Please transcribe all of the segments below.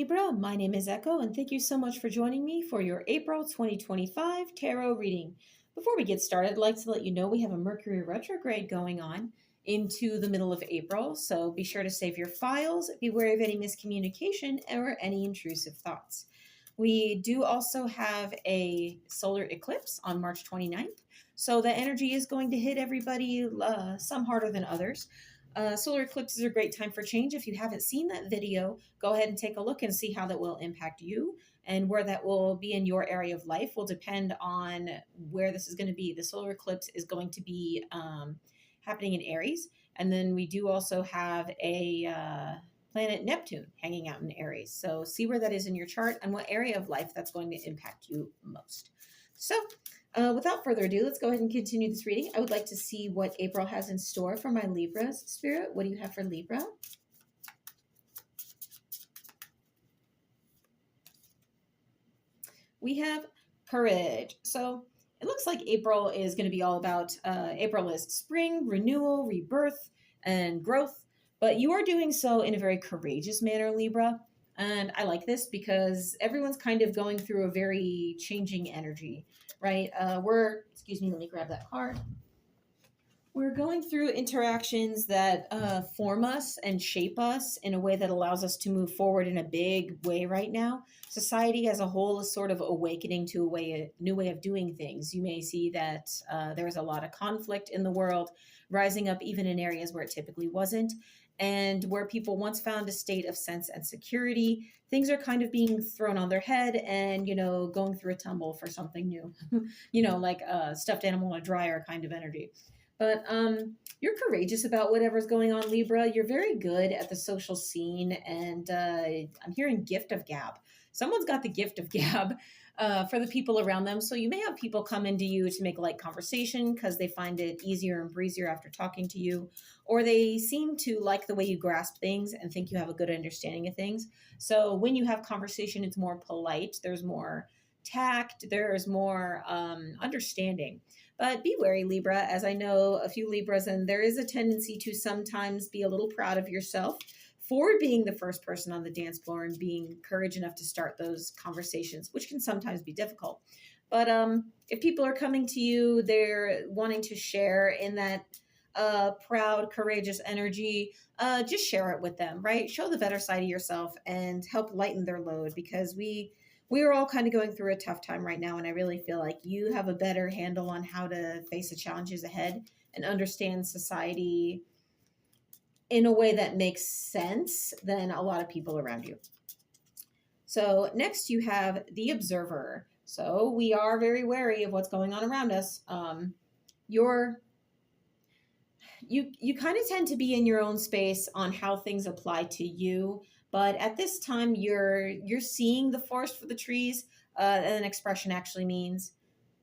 Libra. My name is Echo, and thank you so much for joining me for your April 2025 tarot reading. Before we get started, I'd like to let you know we have a Mercury retrograde going on into the middle of April, so be sure to save your files, be wary of any miscommunication or any intrusive thoughts. We do also have a solar eclipse on March 29th, so the energy is going to hit everybody, some harder than others. Solar eclipses are a great time for change. If you haven't seen that video, go ahead and take a look and see how that will impact you, and where that will be in your area of life will depend on where this is going to be. The solar eclipse is going to be happening in Aries, and then we do also have a planet Neptune hanging out in Aries. So see where that is in your chart and what area of life that's going to impact you most. So without further ado, let's go ahead and continue this reading. I would like to see what April has in store for my Libra's spirit. What do you have for Libra? We have courage. So it looks like April is going to be all about, April is spring, renewal, rebirth, and growth. But you are doing so in a very courageous manner, Libra. And I like this because everyone's kind of going through a very changing energy, right? Excuse me, let me grab that card. We're going through interactions that form us and shape us in a way that allows us to move forward in a big way right now. Society as a whole is sort of awakening to a new way of doing things. You may see that there's a lot of conflict in the world, rising up even in areas where it typically wasn't. And where people once found a state of sense and security, things are kind of being thrown on their head and, going through a tumble for something new, like a stuffed animal in a dryer kind of energy. But you're courageous about whatever's going on, Libra. You're very good at the social scene, and I'm hearing gift of gab. Someone's got the gift of gab for the people around them. So you may have people come into you to make light conversation because they find it easier and breezier after talking to you, or they seem to like the way you grasp things and think you have a good understanding of things. So when you have conversation, it's more polite. There's more tact. There's more understanding. But be wary, Libra, as I know a few Libras, and there is a tendency to sometimes be a little proud of yourself for being the first person on the dance floor and being courage enough to start those conversations, which can sometimes be difficult. But if people are coming to you, they're wanting to share in that proud, courageous energy, just share it with them, right? Show the better side of yourself and help lighten their load, because we are all kind of going through a tough time right now, and I really feel like you have a better handle on how to face the challenges ahead and understand society in a way that makes sense than a lot of people around you. So next you have the observer. So we are very wary of what's going on around us. You kind of tend to be in your own space on how things apply to you. But at this time, you're seeing the forest for the trees. An expression actually means,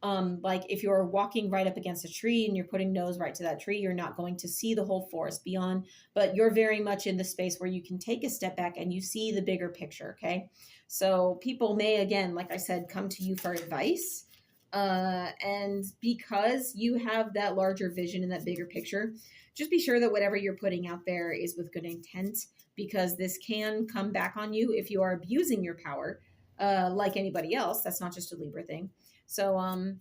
like if you're walking right up against a tree and you're putting nose right to that tree, you're not going to see the whole forest beyond, but you're very much in the space where you can take a step back and you see the bigger picture, okay? So people may, again, like I said, come to you for advice. And because you have that larger vision and that bigger picture, just be sure that whatever you're putting out there is with good intent, because this can come back on you if you are abusing your power, like anybody else. That's not just a Libra thing. So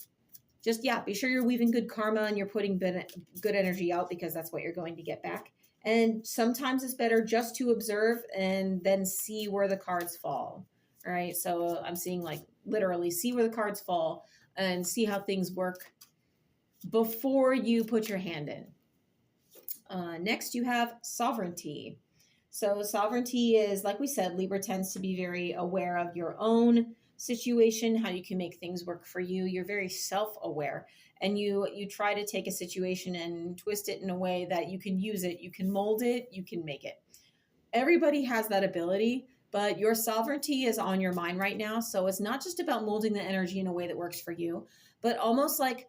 be sure you're weaving good karma and you're putting good energy out, because that's what you're going to get back. And sometimes it's better just to observe and then see where the cards fall. All right. So I'm seeing, like, literally see where the cards fall and see how things work before you put your hand in. Next, you have sovereignty. So sovereignty is, like we said, Libra tends to be very aware of your own situation, how you can make things work for you. You're very self-aware, and you try to take a situation and twist it in a way that you can use it, you can mold it, you can make it. Everybody has that ability, but your sovereignty is on your mind right now. So it's not just about molding the energy in a way that works for you, but almost like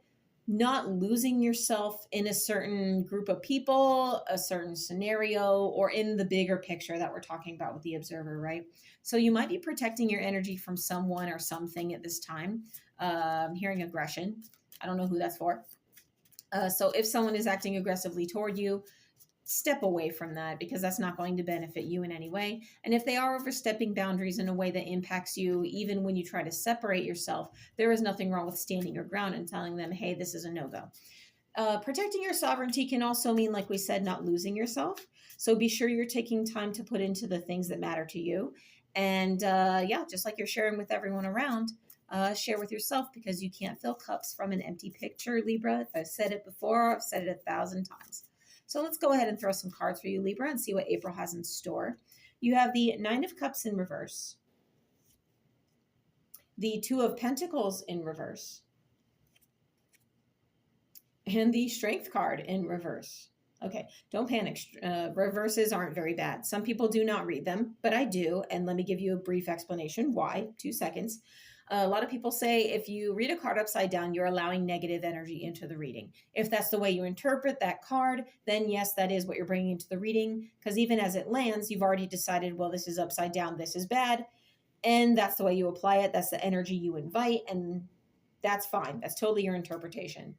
not losing yourself in a certain group of people, a certain scenario, or in the bigger picture that we're talking about with the observer, right? So you might be protecting your energy from someone or something at this time. I'm hearing aggression. I don't know who that's for. So if someone is acting aggressively toward you, step away from that because that's not going to benefit you in any way. And if they are overstepping boundaries in a way that impacts you, even when you try to separate yourself, there is nothing wrong with standing your ground and telling them, hey, this is a no-go. Protecting your sovereignty can also mean, like we said, not losing yourself. So be sure you're taking time to put into the things that matter to you. And yeah, just like you're sharing with everyone around, share with yourself, because you can't fill cups from an empty pitcher, Libra. If I've said it before, I've said it 1,000 times. So let's go ahead and throw some cards for you, Libra, and see what April has in store. You have the Nine of Cups in reverse, the Two of Pentacles in reverse, and the Strength card in reverse. Okay, don't panic. Reverses aren't very bad. Some people do not read them, but I do. And let me give you a brief explanation why. 2 seconds. A lot of people say if you read a card upside down, you're allowing negative energy into the reading. If that's the way you interpret that card, then yes, that is what you're bringing into the reading. Because even as it lands, you've already decided, well, this is upside down, this is bad. And that's the way you apply it. That's the energy you invite. And that's fine. That's totally your interpretation.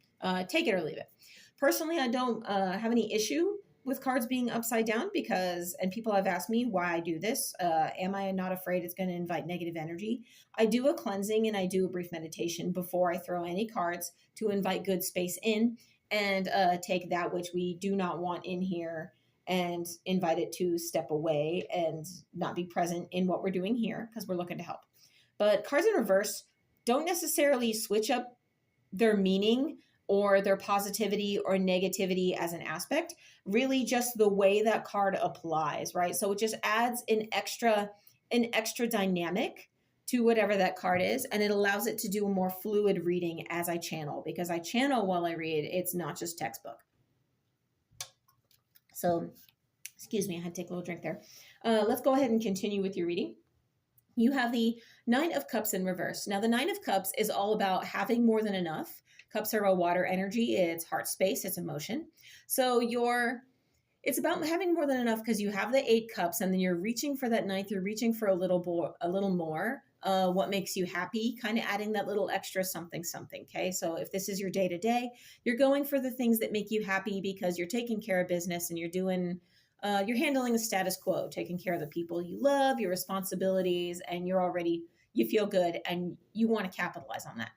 Take it or leave it. Personally, I don't have any issue with cards being upside down because, and people have asked me why I do this. Am I not afraid it's going to invite negative energy? I do a cleansing and I do a brief meditation before I throw any cards to invite good space in and take that which we do not want in here and invite it to step away and not be present in what we're doing here because we're looking to help. But cards in reverse don't necessarily switch up their meaning or their positivity or negativity as an aspect, really just the way that card applies, right? So it just adds an extra dynamic to whatever that card is, and it allows it to do a more fluid reading as I channel, because I channel while I read. It's not just textbook. So, excuse me, I had to take a little drink there. Let's go ahead and continue with your reading. You have the Nine of Cups in reverse. Now, the Nine of Cups is all about having more than enough. Cups are a water energy. It's heart space. It's emotion. So it's about having more than enough because you have the 8 cups and then you're reaching for that ninth. You're reaching for a little more. What makes you happy, kind of adding that little extra something. Okay. So if this is your day to day, you're going for the things that make you happy because you're taking care of business and you're handling the status quo, taking care of the people you love, your responsibilities, and you feel good and you want to capitalize on that.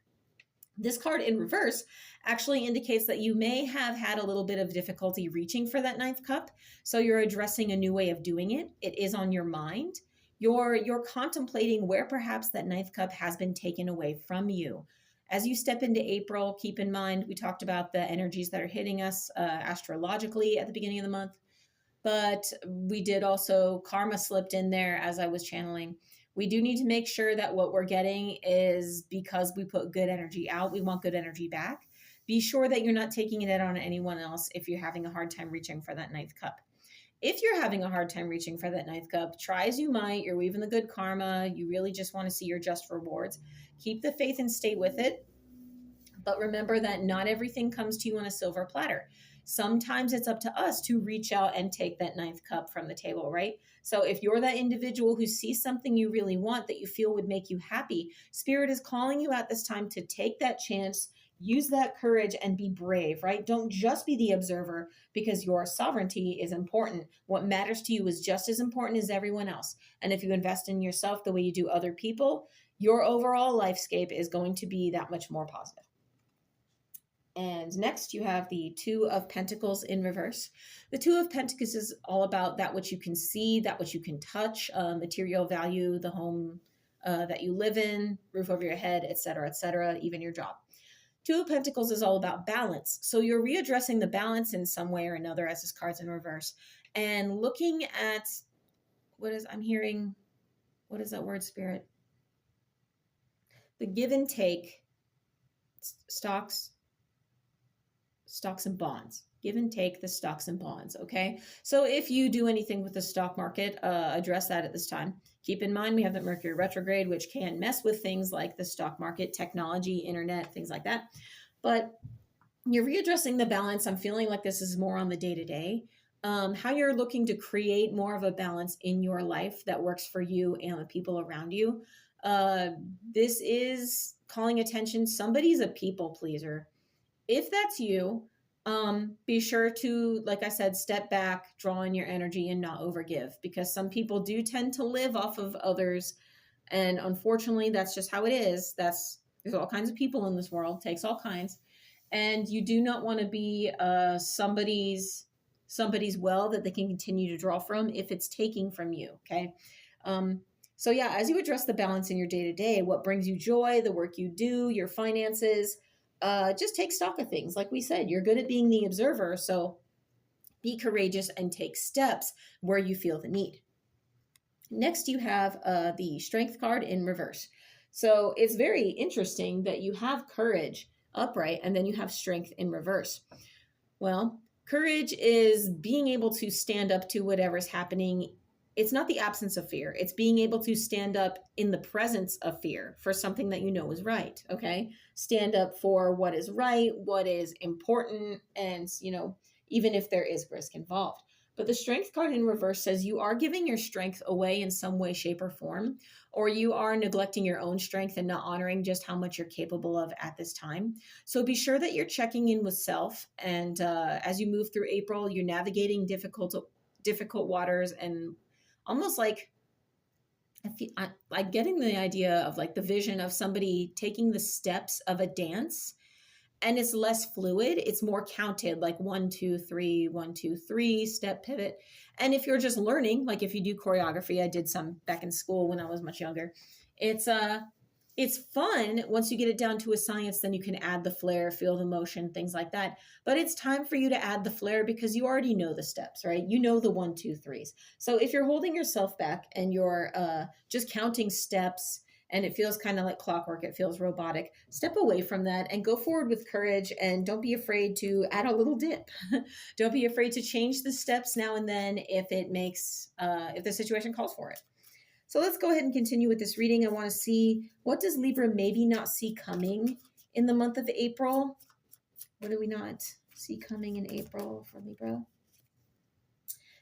This card in reverse actually indicates that you may have had a little bit of difficulty reaching for that 9th cup. So you're addressing a new way of doing it. It is on your mind. You're contemplating where perhaps that 9th cup has been taken away from you. As you step into April, keep in mind, we talked about the energies that are hitting us astrologically at the beginning of the month. But we did also, karma slipped in there as I was channeling. We do need to make sure that what we're getting is because we put good energy out. We want good energy back. Be sure that you're not taking it out on anyone else if you're having a hard time reaching for that 9th cup. If you're having a hard time reaching for that 9th cup, try as you might, you're weaving the good karma. You really just want to see your just rewards. Keep the faith and stay with it. But remember that not everything comes to you on a silver platter. Sometimes it's up to us to reach out and take that 9th cup from the table, right? So if you're that individual who sees something you really want that you feel would make you happy, Spirit is calling you at this time to take that chance, use that courage, and be brave, right? Don't just be the observer, because your sovereignty is important. What matters to you is just as important as everyone else. And if you invest in yourself the way you do other people, your overall lifescape is going to be that much more positive. And next you have the Two of Pentacles in reverse. The Two of Pentacles is all about that which you can see, that which you can touch, material value, the home that you live in, roof over your head, etc., even your job. Two of Pentacles is all about balance. So you're readdressing the balance in some way or another as this card's in reverse. And looking at what is that word, Spirit? The give and take, stocks and bonds. Give and take the stocks and bonds, okay? So if you do anything with the stock market, address that at this time. Keep in mind, we have that Mercury retrograde, which can mess with things like the stock market, technology, internet, things like that. But you're readdressing the balance. I'm feeling like this is more on the day-to-day. How you're looking to create more of a balance in your life that works for you and the people around you. This is calling attention. Somebody's a people pleaser. If that's you, Be sure to, like I said, step back, draw in your energy, and not overgive, because some people do tend to live off of others. And unfortunately, that's just how it is. There's all kinds of people in this world, takes all kinds. And you do not want to be somebody's well that they can continue to draw from if it's taking from you. Okay. Um, so yeah, as you address the balance in your day to day, what brings you joy, the work you do, your finances, just take stock of things. Like we said, you're good at being the observer, so be courageous and take steps where you feel the need. Next, you have the strength card in reverse. So it's very interesting that you have courage upright and then you have strength in reverse. Well, courage is being able to stand up to whatever's happening. It's not the absence of fear. It's being able to stand up in the presence of fear for something that you know is right. Okay. Stand up for what is right, what is important, and, even if there is risk involved. But the strength card in reverse says you are giving your strength away in some way, shape, or form, or you are neglecting your own strength and not honoring just how much you're capable of at this time. So be sure that you're checking in with self. And as you move through April, you're navigating difficult waters, and almost like I'm getting the idea of like the vision of somebody taking the steps of a dance, and it's less fluid. It's more counted, like 1, 2, 3, 1, 2, 3, step, pivot. And if you're just learning, like if you do choreography, I did some back in school when I was much younger. It's fun once you get it down to a science. Then you can add the flair, feel the motion, things like that. But it's time for you to add the flair because you already know the steps, right? You know the 1, 2, 3s. So if you're holding yourself back and you're just counting steps, and it feels kind of like clockwork, it feels robotic, step away from that and go forward with courage, and don't be afraid to add a little dip. Don't be afraid to change the steps now and then if the situation calls for it. So let's go ahead and continue with this reading. I want to see, what does Libra maybe not see coming in the month of April? What do we not see coming in April for Libra?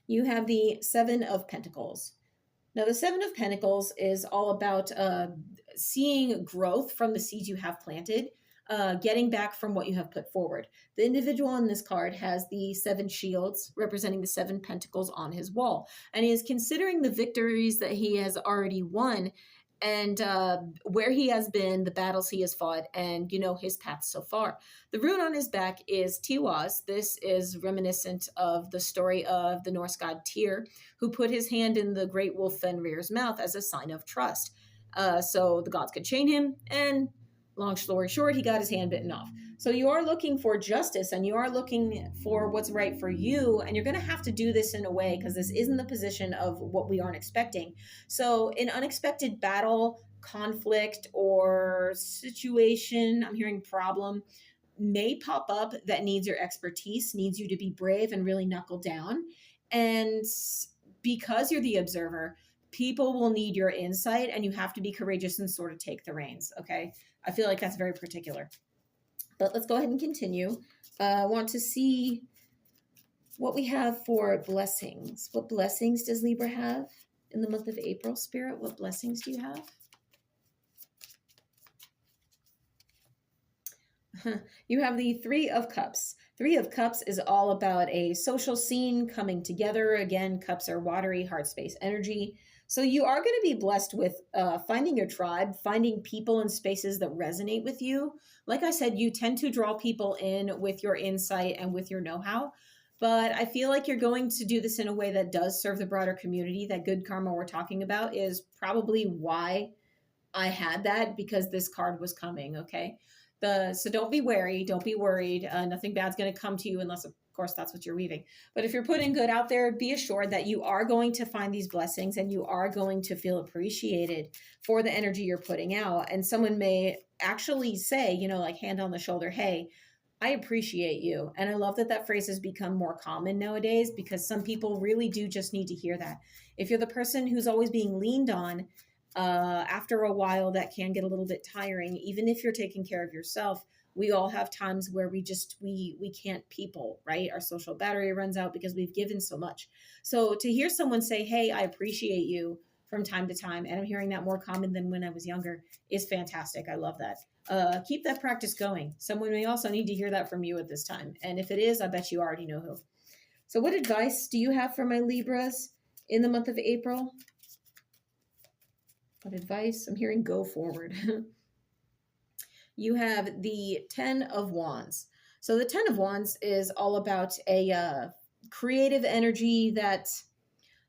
You have the Seven of Pentacles. Now, the Seven of Pentacles is all about seeing growth from the seeds you have planted, getting back from what you have put forward. The individual on this card has the 7 shields representing the 7 pentacles on his wall, and he is considering the victories that he has already won, and where he has been, the battles he has fought, and his path so far. The rune on his back is Tiwaz. This is reminiscent of the story of the Norse god Tyr, who put his hand in the great wolf Fenrir's mouth as a sign of trust. So the gods could chain him, and long story short, he got his hand bitten off. So you are looking for justice, and you are looking for what's right for you, and you're going to have to do this in a way, because this isn't the position of what we aren't expecting. So an unexpected battle, conflict, or situation, I'm hearing problem, may pop up that needs your expertise, needs you to be brave and really knuckle down. And because you're the observer, people will need your insight, and you have to be courageous and sort of take the reins. Okay. I feel like that's very particular. But let's go ahead and continue. I want to see what we have for blessings. What blessings does Libra have in the month of April, Spirit? What blessings do you have? You have the 3 of Cups. 3 of Cups is all about a social scene coming together. Again, cups are watery, heart space energy. So you are going to be blessed with finding your tribe, finding people and spaces that resonate with you. Like I said, you tend to draw people in with your insight and with your know-how. But I feel like you're going to do this in a way that does serve the broader community. That good karma we're talking about is probably why I had that, because this card was coming, okay? So don't be wary. Don't be worried. Nothing bad's going to come to you unless, of course, that's what you're weaving. But if you're putting good out there, be assured that you are going to find these blessings, and you are going to feel appreciated for the energy you're putting out. And someone may actually say, like hand on the shoulder, hey, I appreciate you. And I love that phrase has become more common nowadays, because some people really do just need to hear that. If you're the person who's always being leaned on, after a while that can get a little bit tiring. Even if you're taking care of yourself, we all have times where we can't people, right? Our social battery runs out because we've given so much. So to hear someone say, hey, I appreciate you from time to time, and I'm hearing that more common than when I was younger, is fantastic. I love that. Keep that practice going. Someone may also need to hear that from you at this time. And if it is, I bet you already know who. So, what advice do you have for my Libras in the month of April? What advice? I'm hearing go forward. You have the 10 of Wands. So, the 10 of Wands is all about a creative energy that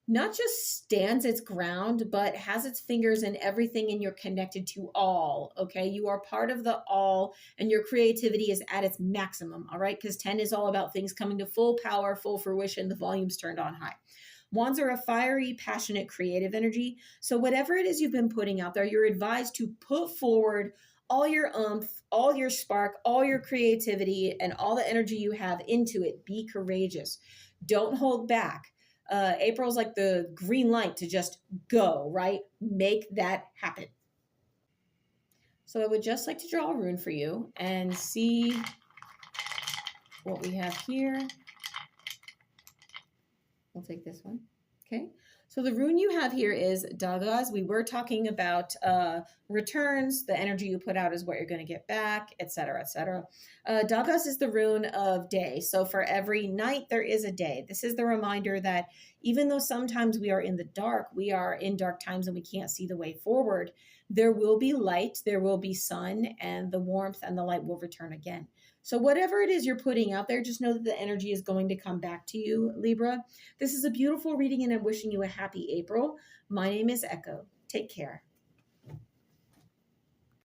not just stands its ground, but has its fingers in everything, and you're connected to all. Okay. You are part of the all, and your creativity is at its maximum. All right. Because 10 is all about things coming to full power, full fruition, the volume's turned on high. Wands are a fiery, passionate, creative energy. So, whatever it is you've been putting out there, you're advised to put forward all your all your spark, all your creativity, and all the energy you have into it. Be courageous. Don't hold back. April's like the green light to just go, right? Make that happen. So I would just like to draw a rune for you and see what we have here. We'll take this one. Okay. So the rune you have here is Dagas. We were talking about returns. The energy you put out is what you're going to get back, etc., etc. Dagas is the rune of day. So for every night, there is a day. This is the reminder that even though sometimes we are in the dark, we are in dark times and we can't see the way forward, there will be light, there will be sun, and the warmth and the light will return again. So whatever it is you're putting out there, just know that the energy is going to come back to you, Libra. This is a beautiful reading, and I'm wishing you a happy April. My name is Echo. Take care.